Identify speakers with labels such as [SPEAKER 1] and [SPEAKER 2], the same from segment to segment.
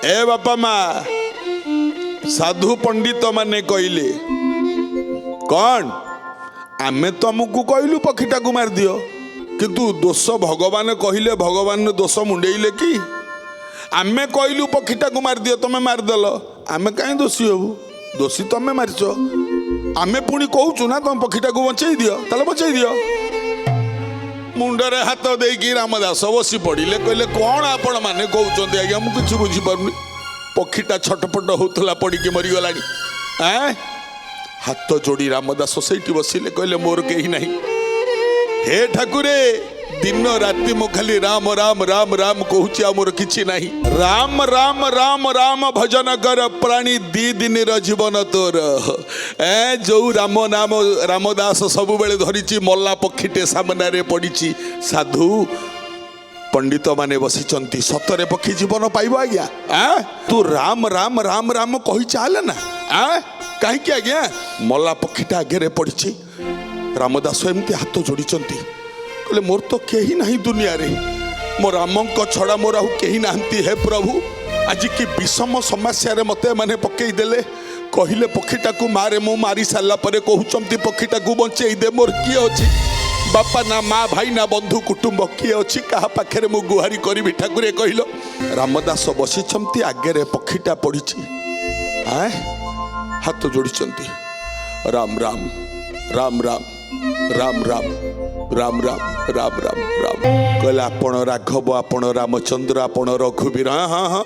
[SPEAKER 1] ए बापा माँ साधु पंडित माने कहले कौन आमे तुमको कहलु पक्षीटा को मार दियो किंतु दोष भगवान कहले भगवान दोष मुंडेले कि आमे कहलु पक्षीटा को मार दियो तुम मारदेल आमे कहीं दोषी हबु दोषी तुम मारिच आमे पुणी कहूँ ना तुम पक्षीटा को बचाई दियो ताले बचाई दियो मुंडरे हाथ देकी रामदास बसी पड़े कहले कौन आपण मैंने कहते आज्ञा मुझे किसी बुझीपारूनी पक्षीटा छटपट होता पड़ी मरीगला हाथ जोड़ी रामदास से बसिले कहले मोर कहीं नहीं हे ठाकुरे दिन राति मु खाली राम राम राम राम कहूँ मोर किछि नहीं राम राम राम राम भजन कर प्राणी दी दिन जीवन तोर जो राम नाम रामदास सब बेले धरी मल्ला पक्षीटे सामने पड़ी साधु पंडित माने बसी सतरे पक्षी जीवन पाइब आज्ञा तू राम राम राम राम कही चाल ना कहीं आज्ञा मल्ला पक्षीटा आगे पड़ी रामदास एमती हाथ जोड़ी कहले मोर तो कहीं नहीं दुनिया रे मो राम छड़ा मोर आउ कहीं नहांती है प्रभु आज की विषम समस्या रे मते माने पकई देले कहले पक्षीटा को मारे मु मारी सारा पर कहते पक्षीटा को बंचई दे मोर किए अच्छी बापा ना माँ भाई ना बंधु कुटुंब किए अच्छी क्या पाखे मु गुहारी करी ठाकुर कहल रामदास बसी आगे पक्षीटा पड़ी हाथ जोड़ी राम राम राम राम राम राम राम राम राम राम राम कहला आपण राघव आपण रामचंद्र आपण रघुवीर हाँ हाँ हाँ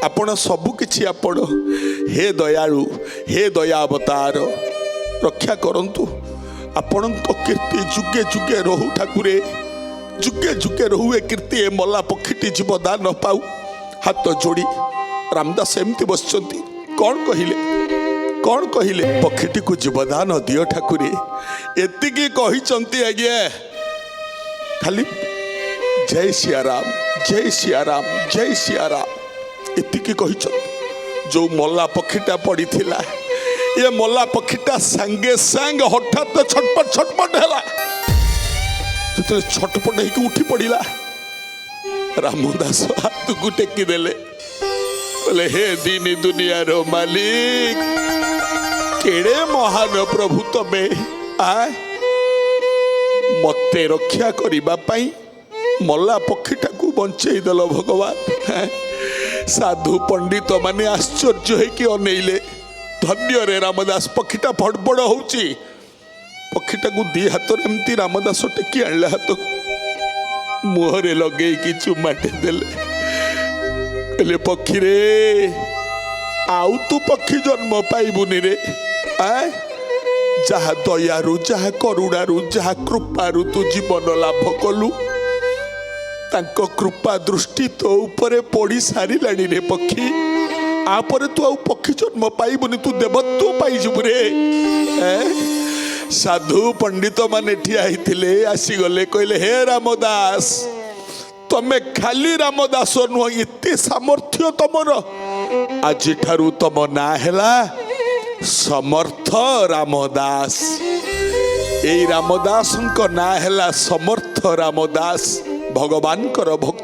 [SPEAKER 1] आपण सबु किछि आपण हे दयालु हे दया अवतार रक्षा करंतु आपण कीर्ति जुगे जुगे रहु ठाकुरे जुगे जुगे रहु ए कीर्ति ए मल्ला पक्षीटी जीवदान पाऊ हाथ जोड़ी रामदास एमती बसचंती कौन कहले पक्षीटी को जीवदान दियो ठाकुरे एतिकी कहिचंती आज्ञा खाली जय सियाराम जय सियाराम जय सियाराम एतिकी कहिचंती जो मल्ला पक्षीटा पड़ी थिला ये मल्ला पक्षीटा सांगे सांग हठात छटपट हैला तो छटपट होके उठी पड़िला रामदास हाथ को टेकी देले बोले हे दीनी दुनिया रो मालिक केड़े महान प्रभु तमे मते रक्षा करिबा पाई मल्ला पक्षीटा को बंचई देल भगवान साधु पंडित माने आश्चर्य है कि अनेइले धन्य रे रामदास पक्षीटा फड़फड़ होउची पक्षीटा को दी हाथ एमती रामदास टेकी आणला हाथ मुहरे लगे कि चुमाटे देले कहले पक्षी रे आउ तू पक्षी जन्म पाइबुनी रे जहा दयारु जहा करुणारु जहा कृपारु तू जीवन लाभ कलु तांको कृपा दृष्टि तो ऊपर पड़ी सारिलानी रे पक्षी आपर तू आउ पक्षी जन्म पाइबुनी तू देवत्व पाइजिबु रे साधु पंडित माने ठिया हिथिले आसीगले कहले हे रामदास तमे खाली रामदास नुह एते सामर्थ्य तमर आज ठारू तम ना हैला समर्थ रामदास ए रामदास ना हैला समर्थ रामदास भगवान कर भक्त